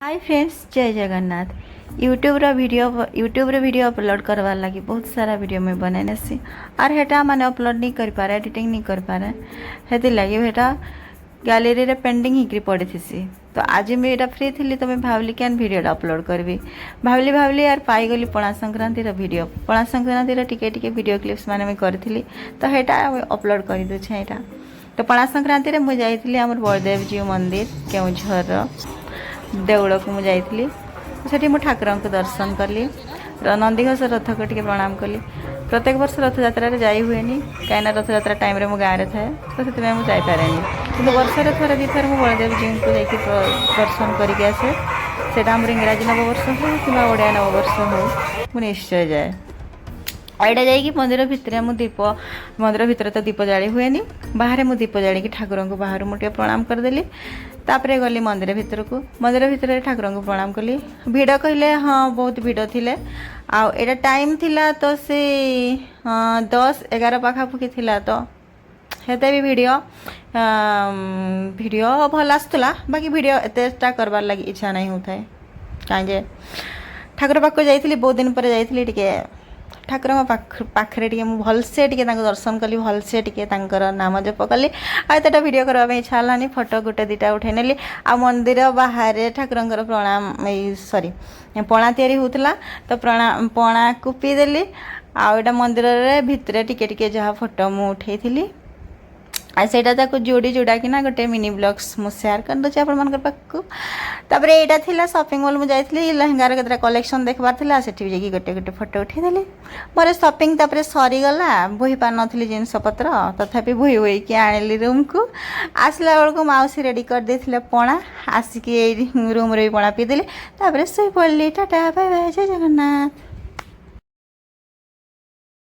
Hi friends, जय Jagannath. YouTube रे video upload करवार लगी बहुत सारा वीडियो में बनाने सी और हेटा माने अपलोड नहीं कर पारे, एडिटिंग नहीं कर पारे, हेती लगी हेटा गैलरी रे पेंडिंग हिकरी पड़ी थी। तो आज मैं एटा फ्री थी तो मैं भावली कैन वीडियोटा अपलोड करबी भावली यार पाई गली पणा संक्रांति रो वीडियो। पणा संक्रांति रो टिके वीडियो क्लिप्स माने मैं करथिली तो हेटा अपलोड कर दूछे हेटा। तो पणा संक्रांति रे मैं जाइथिली हमर बलदेव जी मंदिर केउझर देउड़ को मुझे सेठी मु ठाकुर को दर्शन कली, नंदीघोष रथ को टे प्रणाम कली। प्रत्येक वर्ष रथ यात्रा रे जाई हुए कहीं रथ यात्रा टाइम रे मो गाँव में थाए तो से जापे कि वर्ष थे दी थर मु बलदेव जी को जाकि दर्शन करके आसे। सेटा आम इंग्राजी नववर्ष हो कि ओडिया नववर्ष हो मु निश्चय जाए। एटा जाइए मंदिर भितर मु दीप मंदिर भितर तो दीप जाली हुए बाहर मु दीप जाड़ी ठाकुर को बाहर मुझे प्रणाम करदेली। तापरे गली मंदिर भितर को ठाकुर को प्रणाम कली। भिड़ कहले हाँ बहुत भिड़ थिले आउ एटा टाइम थिला तो से 10-11 पाखापुखी थिला तो हेते भी वीडियो भल आसुला। बाकी वीडियो एतेटा करबार लगी इच्छा नहीं होता है कहीं ठाकुर पाख जाइली बहुत दिन पर जाइली टिके ठाकुर पाखे टे भलसे टे दर्शन कली भलसे टे नाम जप कली आतेटा भिड करने इच्छा है। फोटो गोटे दुटा उठे नेली आ मंदिर बाहर ठाकुर प्रणाम सॉरी पणा तैयारी होता तो पणा को पीदेली आटा मंदिर भितर टिके जहाँ फोटो मुझे उठे से जोड़ी जोड़ा कि गोटे मिनी ब्लॉग्स मुझे शेयर कर दूसरी आपको। तापर यहाँ थी शॉपिंग मॉल मुझे जाइली लहंगार केतटा कलेक्शन देखबार था से गोटे गोटे फोटो उठेदेली। मोर शॉपिंग तापर सरीगला बोही पार नी जिनस पत्र तथापि बोही बोही कि आनिली रूम को आसला बेलू मौसी रेडी कर देथिले पणा आसिक रूम रे पणा पीदेली तापर शोई पड़ली। टाटा बाय बाय, जय जगन्नाथ।